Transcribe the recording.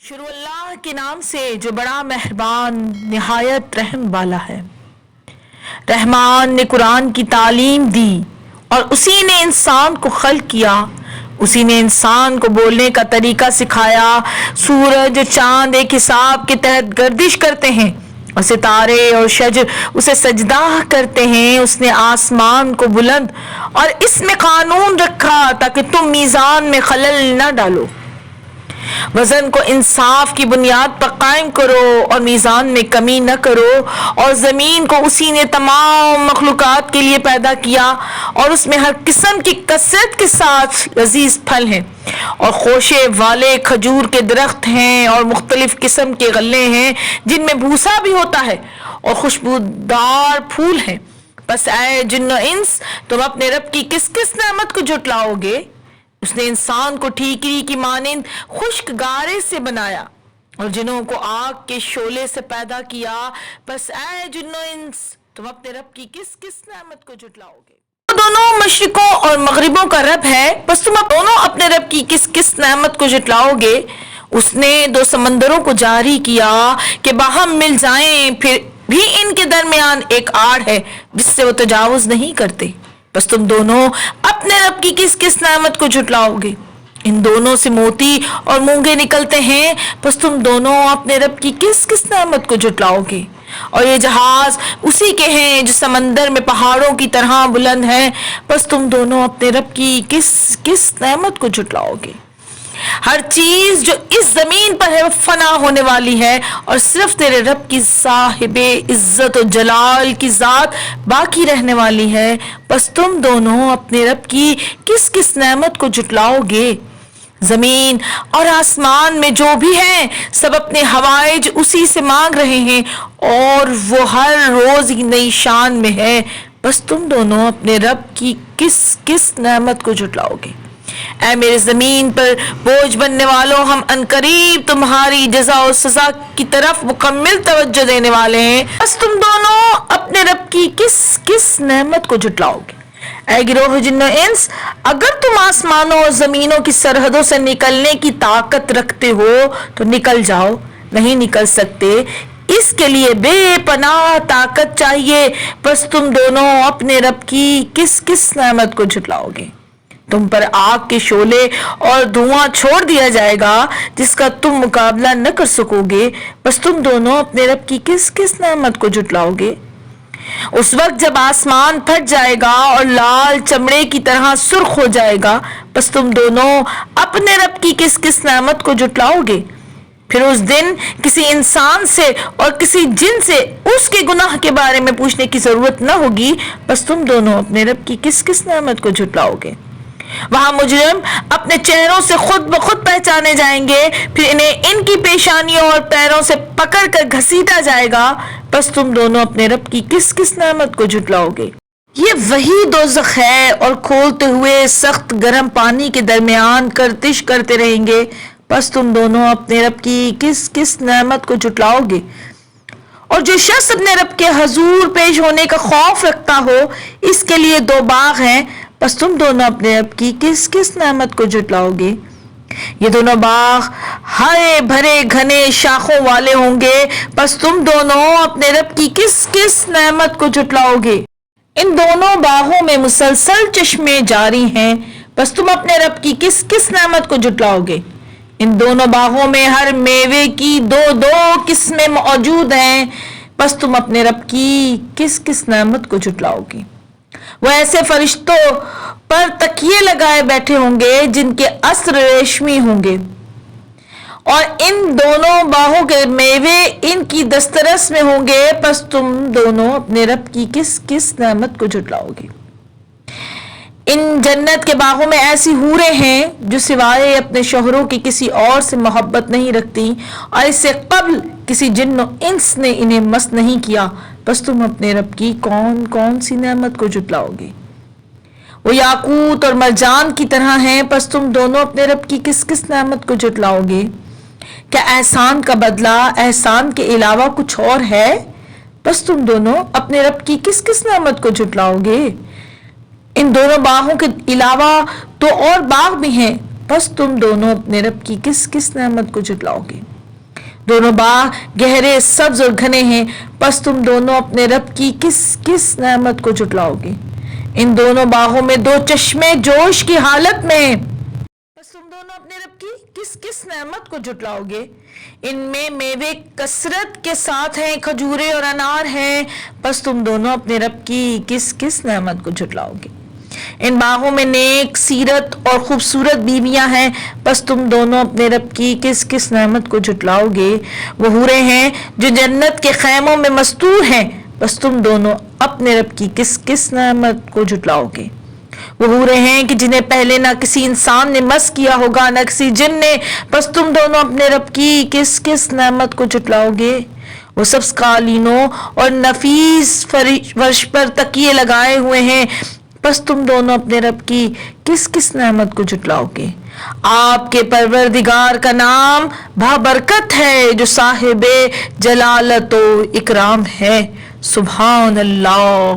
شروع اللہ کے نام سے جو بڑا مہربان نہایت رحم والا ہے۔ رحمان نے قرآن کی تعلیم دی اور اسی نے انسان کو خلق کیا، اسی نے انسان کو بولنے کا طریقہ سکھایا۔ سورج اور چاند ایک حساب کے تحت گردش کرتے ہیں اور ستارے اور شجر اسے سجدہ کرتے ہیں۔ اس نے آسمان کو بلند اور اس میں قانون رکھا تاکہ تم میزان میں خلل نہ ڈالو۔ وزن کو انصاف کی بنیاد پر قائم کرو اور میزان میں کمی نہ کرو۔ اور زمین کو اسی نے تمام مخلوقات کے لیے پیدا کیا اور اس میں ہر قسم کی کثرت کے ساتھ لذیذ پھل ہیں اور خوشے والے کھجور کے درخت ہیں اور مختلف قسم کے غلے ہیں جن میں بھوسا بھی ہوتا ہے اور خوشبودار پھول ہیں۔ بس اے جن و انس، تم اپنے رب کی کس کس نعمت کو جھٹلاؤ گے؟ اس نے انسان کو ٹھیکری کی مانند خشک گارے سے بنایا اور جنوں کو آگ کے شعلے سے پیدا کیا۔ بس اے جن و انس، تم اپنے رب کی کس کس نعمت کو جھٹلاؤ گے؟ وہ دونوں مشرقوں اور مغربوں کا رب ہے، بس تم دونوں اپنے رب کی کس کس نعمت کو جھٹلاؤ گے؟ اس نے دو سمندروں کو جاری کیا کہ باہم مل جائیں، پھر بھی ان کے درمیان ایک آڑ ہے جس سے وہ تجاوز نہیں کرتے۔ بس تم دونوں اپنے رب کی کس کس نعمت کو جھٹلاؤ گے؟ ان دونوں سے موتی اور مونگے نکلتے ہیں، بس تم دونوں اپنے رب کی کس کس نعمت کو جھٹلاؤ گے؟ اور یہ جہاز اسی کے ہیں جو سمندر میں پہاڑوں کی طرح بلند ہیں، بس تم دونوں اپنے رب کی کس کس نعمت کو جھٹلاؤ گے؟ ہر چیز جو اس زمین پر ہے وہ فنا ہونے والی ہے اور صرف تیرے رب کی صاحب عزت و جلال کی ذات باقی رہنے والی ہے۔ بس تم دونوں اپنے رب کی کس کس نعمت کو جھٹلاؤ گے؟ زمین اور آسمان میں جو بھی ہیں سب اپنے حوائج اسی سے مانگ رہے ہیں اور وہ ہر روز نئی شان میں ہے۔ بس تم دونوں اپنے رب کی کس کس نعمت کو جھٹلاؤ گے؟ اے میرے زمین پر بوجھ بننے والوں، ہم عنقریب تمہاری جزا و سزا کی طرف مکمل توجہ دینے والے ہیں۔ بس تم دونوں اپنے رب کی کس کس نعمت کو جھٹلاؤ گے؟ اے گروہ جن و انس، اگر تم آسمانوں اور زمینوں کی سرحدوں سے نکلنے کی طاقت رکھتے ہو تو نکل جاؤ، نہیں نکل سکتے، اس کے لیے بے پناہ طاقت چاہیے۔ بس تم دونوں اپنے رب کی کس کس نعمت کو جھٹلاؤ گے؟ تم پر آگ کے شعلے اور دھواں چھوڑ دیا جائے گا جس کا تم مقابلہ نہ کر سکو گے۔ بس تم دونوں اپنے رب کی کس کس نعمت کو جھٹلاؤ گے؟ اس وقت جب آسمان پھٹ جائے گا اور لال چمڑے کی طرح سرخ ہو جائے گا، بس تم دونوں اپنے رب کی کس کس نعمت کو جھٹلاؤ گے؟ پھر اس دن کسی انسان سے اور کسی جن سے اس کے گناہ کے بارے میں پوچھنے کی ضرورت نہ ہوگی۔ بس تم دونوں اپنے رب کی کس کس نعمت کو جھٹلاؤ گے؟ وہاں مجرم اپنے چہروں سے خود بخود پہچانے جائیں گے، پھر انہیں ان کی پیشانیوں اور پیروں سے پکڑ کر گھسیٹا جائے گا۔ بس تم دونوں اپنے رب کی کس کس نعمت کو جھٹلاؤ گے؟ یہ وہی دوزخ ہے اور کھولتے ہوئے سخت گرم پانی کے درمیان گردش کرتے رہیں گے۔ بس تم دونوں اپنے رب کی کس کس نعمت کو جھٹلاؤ گے؟ اور جو شخص اپنے رب کے حضور پیش ہونے کا خوف رکھتا ہو، اس کے لیے دو باغ ہیں، بس تم دونوں اپنے رب کی کس کس نعمت کو جھٹلاؤ گے؟ یہ دونوں باغ ہرے بھرے گھنے شاخوں والے ہوں گے، بس تم دونوں اپنے رب کی کس کس نعمت کو جھٹلاؤ گے؟ ان دونوں باغوں میں مسلسل چشمے جاری ہیں، بس تم اپنے رب کی کس کس نعمت کو جھٹلاؤ گے؟ ان دونوں باغوں میں ہر میوے کی دو دو قسمیں موجود ہیں، بس تم اپنے رب کی کس کس نعمت کو جھٹلاؤ گے؟ وہ ایسے فرشتوں پر تکیے لگائے بیٹھے ہوں گے جن کے اسر ریشمی ہوں گے، اور ان دونوں باغوں کے میوے ان کی دسترس میں ہوں گے۔ پس تم دونوں اپنے رب کی کس کس نعمت کو جھٹلاؤ گے؟ ان جنت کے باغوں میں ایسی حوریں ہیں جو سوائے اپنے شوہروں کی کسی اور سے محبت نہیں رکھتی اور اس سے قبل کسی جن و انس نے انہیں مست نہیں کیا۔ بس تم اپنے رب کی کون کون سی نعمت کو جھٹلاؤ گے؟ وہ یاقوت اور مرجان کی طرح ہیں، پس تم دونوں اپنے رب کی کس کس نعمت کو جھٹلاؤ گے؟ کیا احسان کا بدلہ احسان کے علاوہ کچھ اور ہے؟ بس تم دونوں اپنے رب کی کس کس نعمت کو جھٹلاؤ گے؟ ان دونوں باغوں کے علاوہ تو اور باغ بھی ہیں، بس تم دونوں اپنے رب کی کس کس نعمت کو جھٹلاؤ گے؟ دونوں باغ گہرے سبز اور گھنے ہیں، بس تم دونوں اپنے رب کی کس کس نعمت کو جھٹلاؤ گے؟ ان دونوں باغوں میں دو چشمے جوش کی حالت میں ہیں، بس تم دونوں اپنے رب کی کس کس نعمت کو جھٹلاؤ گے؟ ان میں میوے کثرت کے ساتھ ہیں، کھجورے اور انار ہیں، بس تم دونوں اپنے رب کی کس کس نعمت کو جھٹلاؤ گے؟ ان باغوں میں نیک سیرت اور خوبصورت بیویاں ہیں، بس تم دونوں اپنے رب کی کس کس نعمت کو جھٹلاؤ گے؟ وہ حوریں ہیں جو جنت کے خیموں میں مستور ہیں، بس تم دونوں اپنے رب کی کس کس نعمت کو جھٹلاؤ گے؟ وہ حوریں ہیں کہ جنہیں پہلے نہ کسی انسان نے مس کیا ہوگا نہ کسی جن نے، بس تم دونوں اپنے رب کی کس کس نعمت کو جھٹلاؤ گے؟ وہ سبز قالینوں اور نفیس فرش پر تکیے لگائے ہوئے ہیں، بس تم دونوں اپنے رب کی کس کس نعمت کو جھٹلاؤ گے؟ آپ کے پروردگار کا نام بابرکت ہے جو صاحب جلالت و اکرام ہے۔ سبحان اللہ۔